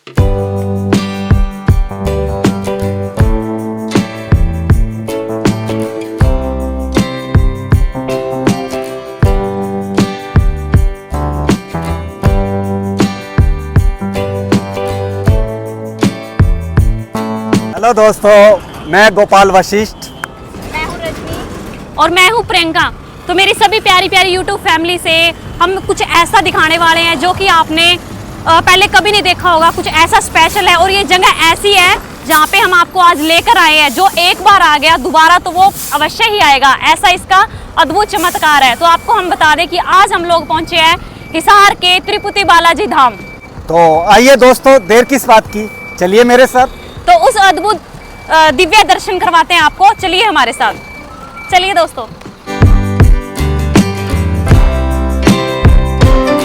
Hello दोस्तों, मैं गोपाल वशिष्ठ। मैं हूँ रजनी और मैं हूँ प्रियंका। तो मेरी सभी प्यारी प्यारी यूट्यूब फैमिली से हम कुछ ऐसा दिखाने वाले हैं जो कि आपने पहले कभी नहीं देखा होगा। कुछ ऐसा स्पेशल है और ये जगह ऐसी है जहाँ पे हम आपको आज लेकर आए हैं। जो एक बार आ गया दोबारा तो वो अवश्य ही आएगा, ऐसा इसका अद्भुत चमत्कार है। तो आपको हम बता दें कि आज हम लोग पहुँचे हैं हिसार के तिरुपति बालाजी धाम। तो आइए दोस्तों, देर किस बात की, चलिए मेरे साथ। तो उस अद्भुत दिव्य दर्शन करवाते हैं आपको, चलिए हमारे साथ, चलिए दोस्तों।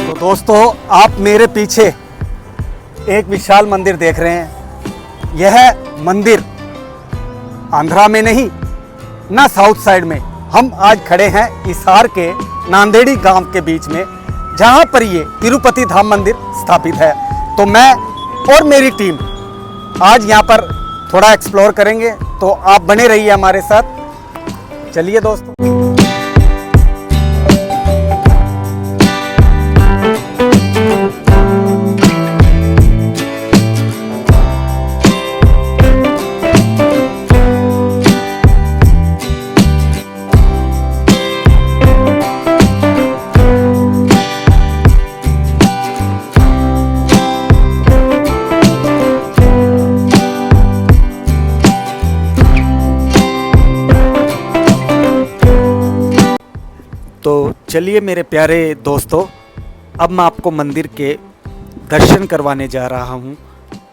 तो दोस्तों, आप मेरे पीछे एक विशाल मंदिर देख रहे हैं। यह मंदिर आंध्रा में नहीं ना साउथ साइड में, हम आज खड़े हैं हिसार के नांदेड़ी गांव के बीच में, जहां पर ये तिरुपति धाम मंदिर स्थापित है। तो मैं और मेरी टीम आज यहाँ पर थोड़ा एक्सप्लोर करेंगे, तो आप बने रहिए हमारे साथ। चलिए दोस्तों। तो चलिए मेरे प्यारे दोस्तों, अब मैं आपको मंदिर के दर्शन करवाने जा रहा हूं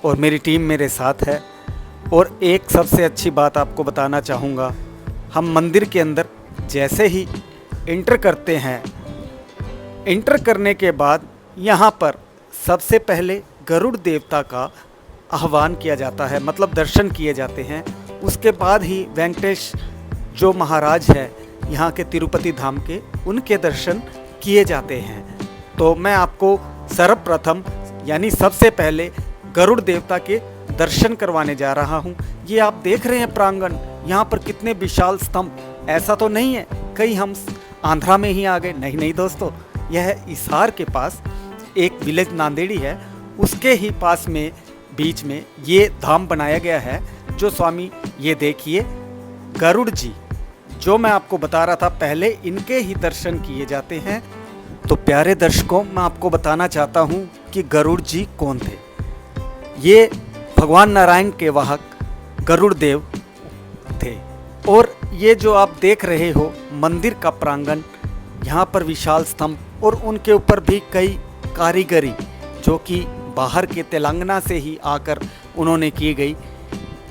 और मेरी टीम मेरे साथ है। और एक सबसे अच्छी बात आपको बताना चाहूँगा, हम मंदिर के अंदर जैसे ही इंटर करते हैं, इंटर करने के बाद यहाँ पर सबसे पहले गरुड़ देवता का आह्वान किया जाता है, मतलब दर्शन किए जाते हैं। उसके बाद ही वेंकटेश जो महाराज है यहाँ के तिरुपति धाम के, उनके दर्शन किए जाते हैं। तो मैं आपको सर्वप्रथम यानी सबसे पहले गरुड़ देवता के दर्शन करवाने जा रहा हूँ। ये आप देख रहे हैं प्रांगण, यहाँ पर कितने विशाल स्तंभ। ऐसा तो नहीं है कहीं हम आंध्रा में ही आ गए, नहीं नहीं दोस्तों, यह हिसार के पास एक विलेज नांदेड़ी है, उसके ही पास में बीच में ये धाम बनाया गया है। जो स्वामी ये देखिए गरुड़ जी, जो मैं आपको बता रहा था, पहले इनके ही दर्शन किए जाते हैं। तो प्यारे दर्शकों, मैं आपको बताना चाहता हूँ कि गरुड़ जी कौन थे। ये भगवान नारायण के वाहक गरुड़ देव थे। और ये जो आप देख रहे हो मंदिर का प्रांगण, यहाँ पर विशाल स्तंभ और उनके ऊपर भी कई कारीगरी जो कि बाहर के तेलंगाना से ही आकर उन्होंने की गई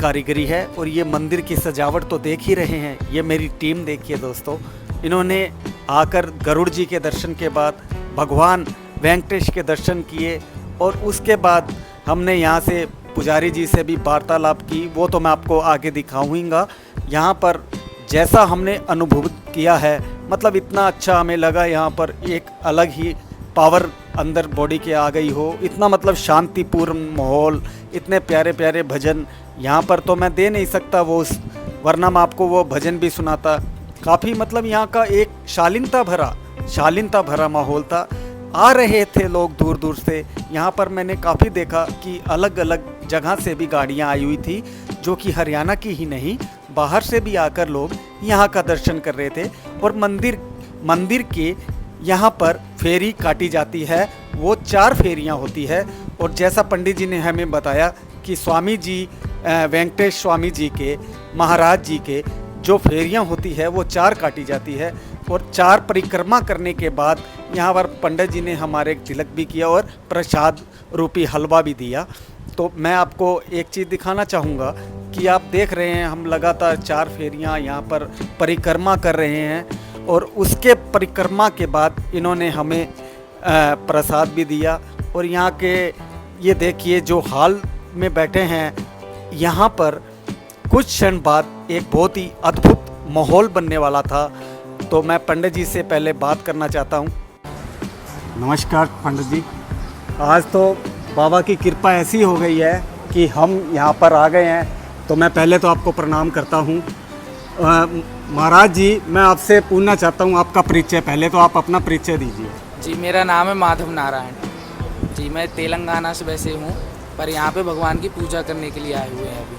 कारीगरी है। और ये मंदिर की सजावट तो देख ही रहे हैं, ये मेरी टीम देखिए दोस्तों। इन्होंने आकर गरुड़ जी के दर्शन के बाद भगवान वेंकटेश के दर्शन किए और उसके बाद हमने यहाँ से पुजारी जी से भी वार्तालाप की, वो तो मैं आपको आगे दिखाऊंगा। यहाँ पर जैसा हमने अनुभव किया है, मतलब इतना अच्छा हमें लगा, यहाँ पर एक अलग ही पावर अंदर बॉडी के आ गई हो, इतना मतलब शांतिपूर्ण माहौल, इतने प्यारे प्यारे भजन यहाँ पर तो मैं दे नहीं सकता वो, वरना मैं आपको वो भजन भी सुनाता। काफ़ी मतलब यहाँ का एक शालीनता भरा माहौल था। आ रहे थे लोग दूर दूर से। यहाँ पर मैंने काफ़ी देखा कि अलग अलग जगह से भी गाड़ियाँ आई हुई थी, जो कि हरियाणा की ही नहीं, बाहर से भी आकर लोग यहाँ का दर्शन कर रहे थे। और मंदिर के यहाँ पर फेरी काटी जाती है, वो 4 फेरियाँ होती है। और जैसा पंडित जी ने हमें बताया कि स्वामी जी वेंकटेश स्वामी जी के, महाराज जी के जो फेरियाँ होती है वो 4 काटी जाती है। और 4 परिक्रमा करने के बाद यहाँ पर पंडित जी ने हमारे तिलक भी किया और प्रसाद रूपी हलवा भी दिया। तो मैं आपको एक चीज़ दिखाना चाहूँगा कि आप देख रहे हैं हम लगातार 4 फेरियाँ यहाँ पर परिक्रमा कर रहे हैं। और उसके परिक्रमा के बाद इन्होंने हमें प्रसाद भी दिया। और यहाँ के ये देखिए जो हॉल में बैठे हैं, यहाँ पर कुछ क्षण बाद एक बहुत ही अद्भुत माहौल बनने वाला था। तो मैं पंडित जी से पहले बात करना चाहता हूँ। नमस्कार पंडित जी, आज तो बाबा की कृपा ऐसी हो गई है कि हम यहाँ पर आ गए हैं। तो मैं पहले तो आपको प्रणाम करता हूँ। महाराज जी, मैं आपसे पूछना चाहता हूँ आपका परिचय। पहले तो आप अपना परिचय दीजिए। जी, मेरा नाम है माधव नारायण जी। मैं तेलंगाना से वैसे हूँ, पर यहाँ पे भगवान की पूजा करने के लिए आए हुए हैं अभी।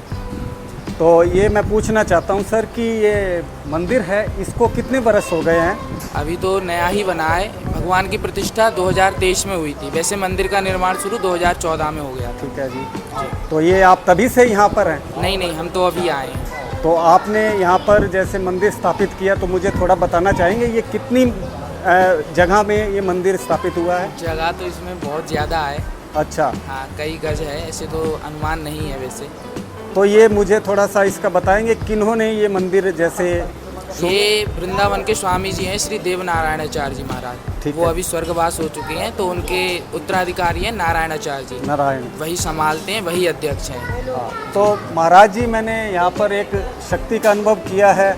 तो ये मैं पूछना चाहता हूँ सर कि ये मंदिर है, इसको कितने बरस हो गए हैं? अभी तो नया ही बना है। भगवान की प्रतिष्ठा 2023 में हुई थी। वैसे मंदिर का निर्माण शुरू 2014 में हो गया था। ठीक है जी। तो ये आप तभी से यहाँ पर हैं? नहीं नहीं, हम तो अभी आए हैं। तो आपने यहाँ पर जैसे मंदिर स्थापित किया, तो मुझे थोड़ा बताना चाहेंगे ये कितनी जगह में ये मंदिर स्थापित हुआ है? जगह तो इसमें बहुत ज़्यादा है। अच्छा। हाँ, कई गज है, ऐसे तो अनुमान नहीं है वैसे। तो ये मुझे थोड़ा सा इसका बताएंगे, किन्होंने ये मंदिर जैसे? ये वृंदावन के स्वामी जी हैं, श्री देव नारायणाचार्य जी महाराज। ठीक वो है। अभी स्वर्गवास हो चुके हैं, तो उनके उत्तराधिकारी हैं नारायणाचार्य जी। नारायण। वही संभालते हैं, वही अध्यक्ष हैं। हाँ। तो महाराज जी, मैंने यहाँ पर एक शक्ति का अनुभव किया है,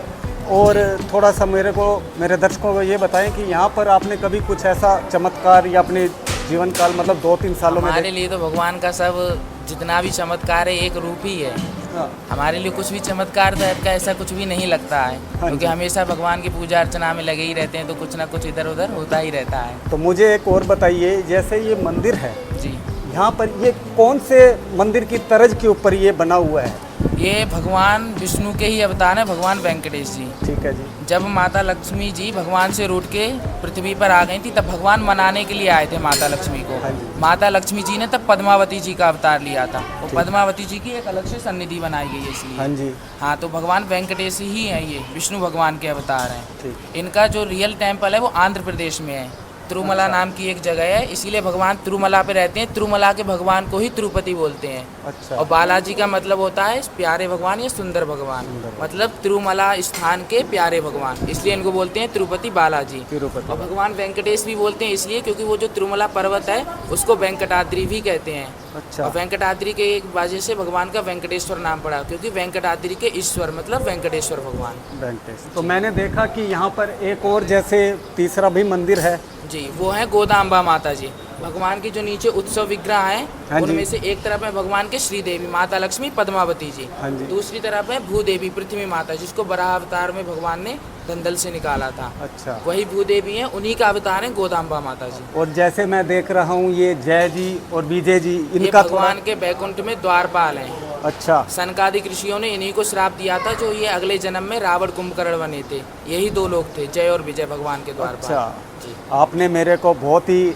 और थोड़ा सा मेरे दर्शकों को ये बताएं कि यहाँ पर आपने कभी कुछ ऐसा चमत्कार या अपने जीवन काल मतलब 2-3 सालों में हमारे लिए तो भगवान का सब जितना भी चमत्कार है एक रूप ही है। हाँ। हमारे लिए कुछ भी चमत्कार टाइप का ऐसा कुछ भी नहीं लगता है, क्योंकि हमेशा भगवान की पूजा अर्चना में लगे ही रहते हैं, तो कुछ ना कुछ इधर उधर होता ही रहता है। तो मुझे एक और बताइए, जैसे ये मंदिर है जी, यहाँ पर, ये कौन से मंदिर की तर्ज के ऊपर ये बना हुआ है? ये भगवान विष्णु के ही अवतार है, भगवान वेंकटेश जी। ठीक है जी। जब माता लक्ष्मी जी भगवान से रूठ के पृथ्वी पर आ गई थी, तब भगवान मनाने के लिए आए थे माता लक्ष्मी को। हाँ जी। माता लक्ष्मी जी ने तब पद्मावती जी का अवतार लिया था। वो पद्मावती जी की एक अलग से सन्निधि बनाई गई है इसलिए। हाँ जी। हाँ, तो भगवान वेंकटेश ही हैं, ये विष्णु भगवान के अवतार हैं। ठीक। इनका जो रियल टेम्पल है वो आंध्र प्रदेश में है। तिरुमला नाम की एक जगह है, इसीलिए भगवान तिरुमला पे रहते हैं। तिरुमला के भगवान को ही तिरुपति बोलते हैं। अच्छा। और बालाजी का मतलब होता है प्यारे भगवान या सुंदर भगवान, मतलब तिरुमला स्थान के प्यारे भगवान, इसलिए इनको बोलते हैं तिरुपति बालाजी। तिरुपति। और भगवान वेंकटेश भी बोलते हैं इसलिए क्योंकि वो जो तिरुमला पर्वत है उसको वेंकटाद्रि भी कहते हैं। अच्छा। और वेंकटाद्रि के एक वजह से भगवान का वेंकटेश्वर नाम पड़ा, क्योंकि वेंकटाद्रि के ईश्वर मतलब वेंकटेश्वर भगवान। वेंकटेश। तो मैंने देखा कि यहाँ पर एक और जैसे तीसरा भी मंदिर है जी, वो है गोदाम्बा माता जी। भगवान की जो नीचे उत्सव विग्रह हैं, हाँ जी। उनमें से एक तरफ है भगवान के श्री देवी माता लक्ष्मी पद्मावती जी। हाँ जी। दूसरी तरफ है भूदेवी पृथ्वी माता, जिसको बराह अवतार में भगवान ने दंदल से निकाला था। अच्छा। वही भूदेवी है, उन्हीं का अवतार है गोदाम्बा माता जी। और जैसे मैं देख रहा हूँ ये जय जी और विजय जी, ये इनका भगवान के बैकुंठ में द्वारपाल हैं। अच्छा। सनकादिक ऋषियों ने इन्हीं को श्राप दिया था, जो ये अगले जन्म में रावण कुंभकर्ण बने थे। यही दो लोग थे, जय और विजय भगवान के द्वारपाल। अच्छा। जी। आपने मेरे को बहुत ही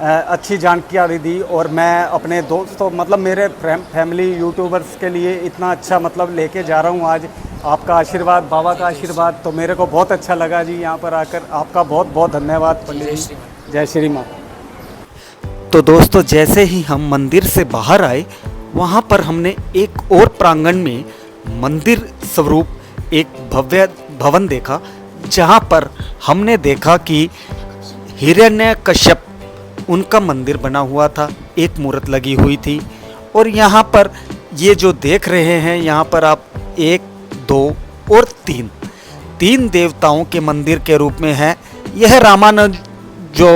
अच्छी जानकारी दी, और मैं अपने दोस्तों मतलब मेरे फैमिली यूट्यूबर्स के लिए इतना अच्छा मतलब लेके जा रहा हूँ आज। आपका आशीर्वाद, बाबा का आशीर्वाद, तो मेरे को बहुत अच्छा लगा जी यहाँ पर आकर। आपका बहुत बहुत धन्यवाद पंडित जी। जय श्री माँ। तो दोस्तों, जैसे ही हम मंदिर से बाहर आए, वहाँ पर हमने एक और प्रांगण में मंदिर स्वरूप एक भव्य भवन देखा, जहाँ पर हमने देखा कि हिरण्यकश्यप उनका मंदिर बना हुआ था, एक मूर्त लगी हुई थी। और यहाँ पर ये जो देख रहे हैं, यहाँ पर आप 1, 2 और 3 देवताओं के मंदिर के रूप में है। यह रामानंद जो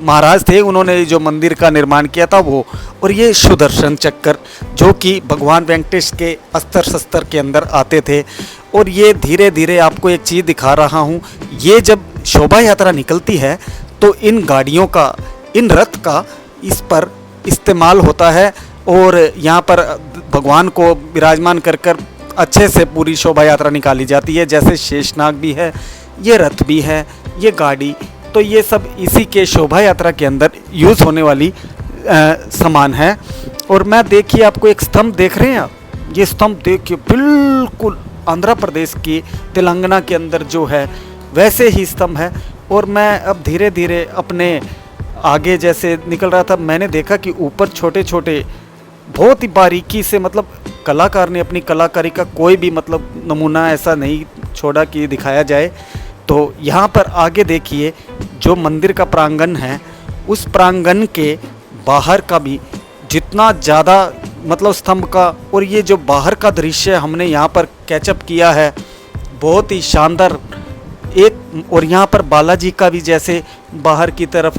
महाराज थे, उन्होंने जो मंदिर का निर्माण किया था वो। और ये सुदर्शन चक्र जो कि भगवान वेंकटेश के अस्त्र शस्त्र के अंदर आते थे। और ये धीरे धीरे आपको एक चीज़ दिखा रहा हूँ, ये जब शोभा यात्रा निकलती है तो इन गाड़ियों का, इन रथ का इस पर इस्तेमाल होता है, और यहाँ पर भगवान को विराजमान कर कर अच्छे से पूरी शोभा यात्रा निकाली जाती है। जैसे शेषनाग भी है, ये रथ भी है, ये गाड़ी, तो ये सब इसी के शोभा यात्रा के अंदर यूज़ होने वाली सामान है। और मैं देखिए आपको एक स्तंभ देख रहे हैं आप, ये स्तंभ देखिए बिल्कुल आंध्र प्रदेश की तेलंगाना के अंदर जो है वैसे ही स्तंभ है। और मैं अब धीरे धीरे अपने आगे जैसे निकल रहा था, मैंने देखा कि ऊपर छोटे छोटे बहुत ही बारीकी से, मतलब कलाकार ने अपनी कलाकारी का कोई भी मतलब नमूना ऐसा नहीं छोड़ा कि दिखाया जाए। तो यहाँ पर आगे देखिए जो मंदिर का प्रांगण है, उस प्रांगण के बाहर का भी जितना ज़्यादा मतलब स्तंभ का, और ये जो बाहर का दृश्य हमने यहाँ पर कैचअप किया है, बहुत ही शानदार एक। और यहाँ पर बालाजी का भी जैसे बाहर की तरफ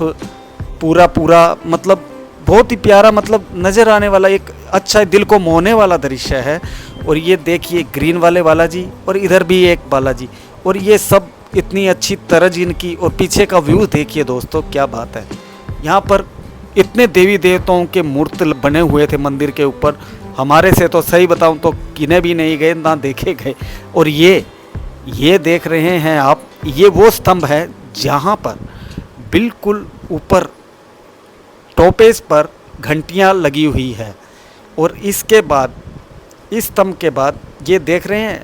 पूरा मतलब बहुत ही प्यारा मतलब नज़र आने वाला एक अच्छा दिल को मोहने वाला दृश्य है। और ये देखिए ग्रीन वाले बालाजी और इधर भी एक बालाजी और ये सब इतनी अच्छी तरज इनकी। और पीछे का व्यू देखिए दोस्तों, क्या बात है। यहाँ पर इतने देवी देवताओं के मूर्ति बने हुए थे मंदिर के ऊपर, हमारे से तो सही बताऊं तो गिने भी नहीं गए ना देखे गए। और ये देख रहे हैं आप, ये वो स्तंभ है जहाँ पर बिल्कुल ऊपर टॉपेज पर घंटियाँ लगी हुई है। और इसके बाद इस स्तंभ के बाद ये देख रहे हैं,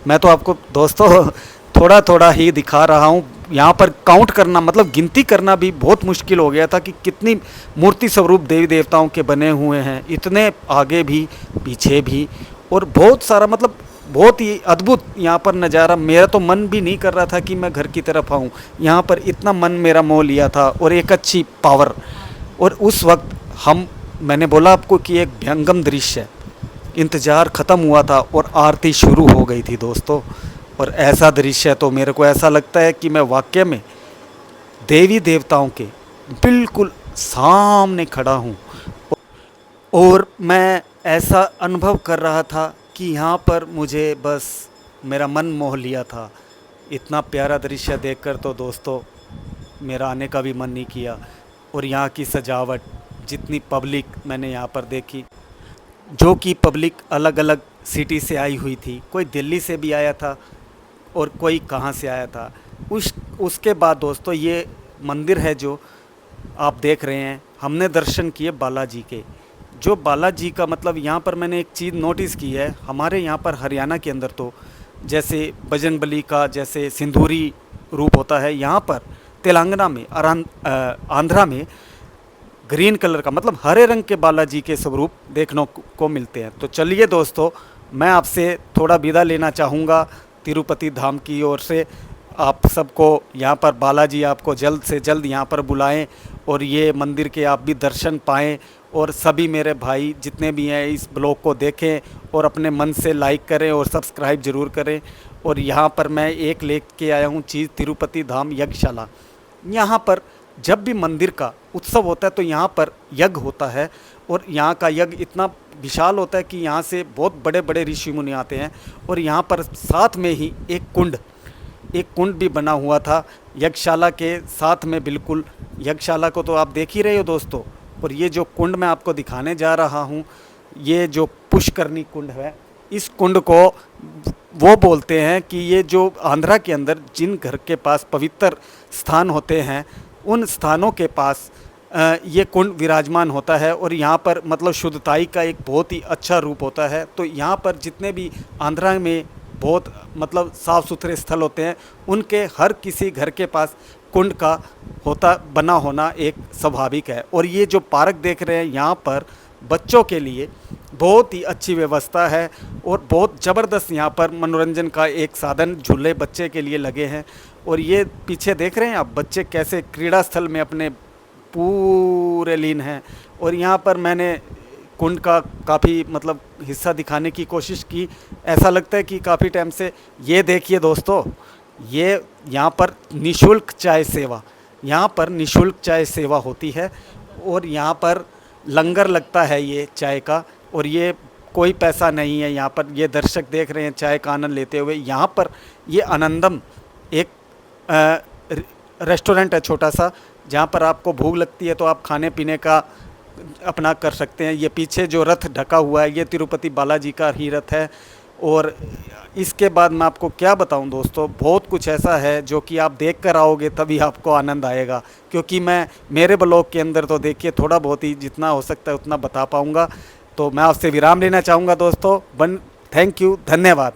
मैं तो आपको दोस्तों थोड़ा थोड़ा ही दिखा रहा हूँ। यहाँ पर काउंट करना मतलब गिनती करना भी बहुत मुश्किल हो गया था कि कितनी मूर्ति स्वरूप देवी देवताओं के बने हुए हैं, इतने आगे भी पीछे भी। और बहुत सारा मतलब बहुत ही अद्भुत यहाँ पर नज़ारा। मेरा तो मन भी नहीं कर रहा था कि मैं घर की तरफ आऊँ, यहाँ पर इतना मन मेरा मोह लिया था। और एक अच्छी पावर। और उस वक्त मैंने बोला आपको कि एक भयंगम दृश्य है, इंतज़ार ख़त्म हुआ था और आरती शुरू हो गई थी दोस्तों। और ऐसा दृश्य है तो मेरे को ऐसा लगता है कि मैं वाकई में देवी देवताओं के बिल्कुल सामने खड़ा हूँ। और मैं ऐसा अनुभव कर रहा था कि यहाँ पर मुझे बस मेरा मन मोह लिया था। इतना प्यारा दृश्य देखकर तो दोस्तों मेरा आने का भी मन नहीं किया। और यहाँ की सजावट, जितनी पब्लिक मैंने यहाँ पर देखी, जो कि पब्लिक अलग अलग सिटी से आई हुई थी, कोई दिल्ली से भी आया था और कोई कहाँ से आया था। उसके बाद दोस्तों ये मंदिर है जो आप देख रहे हैं, हमने दर्शन किए बालाजी के। जो बालाजी का मतलब यहाँ पर मैंने एक चीज़ नोटिस की है, हमारे यहाँ पर हरियाणा के अंदर तो जैसे बजरंगबली का जैसे सिंदूरी रूप होता है, यहाँ पर तेलंगाना में और आंध्रा में ग्रीन कलर का मतलब हरे रंग के बालाजी के स्वरूप देखने को मिलते हैं। तो चलिए दोस्तों, मैं आपसे थोड़ा विदा लेना चाहूँगा तिरुपति धाम की ओर से। आप सबको यहाँ पर बालाजी आपको जल्द से जल्द यहाँ पर बुलाएं और ये मंदिर के आप भी दर्शन पाएं। और सभी मेरे भाई जितने भी हैं इस ब्लॉग को देखें और अपने मन से लाइक करें और सब्सक्राइब ज़रूर करें। और यहाँ पर मैं एक लेके आया हूँ चीज़, तिरुपति धाम यज्ञशाला। यहाँ पर जब भी मंदिर का उत्सव होता है तो यहाँ पर यज्ञ होता है। और यहाँ का यज्ञ इतना विशाल होता है कि यहाँ से बहुत बड़े बड़े ऋषि मुनि आते हैं। और यहाँ पर साथ में ही एक कुंड भी बना हुआ था यज्ञशाला के साथ में। बिल्कुल यज्ञशाला को तो आप देख ही रहे हो दोस्तों। और ये जो कुंड मैं आपको दिखाने जा रहा हूँ, ये जो पुष्करनी कुंड है, इस कुंड को वो बोलते हैं कि ये जो आंध्रा के अंदर जिन घर के पास पवित्र स्थान होते हैं उन स्थानों के पास ये कुंड विराजमान होता है। और यहाँ पर मतलब शुद्धताई का एक बहुत ही अच्छा रूप होता है। तो यहाँ पर जितने भी आंध्रा में बहुत मतलब साफ़ सुथरे स्थल होते हैं, उनके हर किसी घर के पास कुंड का बना होना एक स्वाभाविक है। और ये जो पार्क देख रहे हैं, यहाँ पर बच्चों के लिए बहुत ही अच्छी व्यवस्था है और बहुत ज़बरदस्त यहाँ पर मनोरंजन का एक साधन झूले बच्चे के लिए लगे हैं। और ये पीछे देख रहे हैं आप, बच्चे कैसे क्रीड़ा स्थल में अपने पूरे लीन हैं। और यहाँ पर मैंने कुंड का काफ़ी मतलब हिस्सा दिखाने की कोशिश की। ऐसा लगता है कि काफ़ी टाइम से ये देखिए दोस्तों, ये यहाँ पर निःशुल्क चाय सेवा, यहाँ पर निःशुल्क चाय सेवा होती है। और यहाँ पर लंगर लगता है ये चाय का, और ये कोई पैसा नहीं है। यहाँ पर ये दर्शक देख रहे हैं चाय का आनंद लेते हुए। यहाँ पर ये आनंदम एक रेस्टोरेंट है छोटा सा, जहाँ पर आपको भूख लगती है तो आप खाने पीने का अपना कर सकते हैं। ये पीछे जो रथ ढका हुआ है, ये तिरुपति बालाजी का ही रथ है। और इसके बाद मैं आपको क्या बताऊं दोस्तों, बहुत कुछ ऐसा है जो कि आप देख कर आओगे तभी आपको आनंद आएगा। क्योंकि मैं मेरे ब्लॉग के अंदर तो देखिए थोड़ा बहुत ही जितना हो सकता है उतना बता पाऊँगा। तो मैं आपसे विराम लेना चाहूँगा दोस्तों। थैंक यू, धन्यवाद।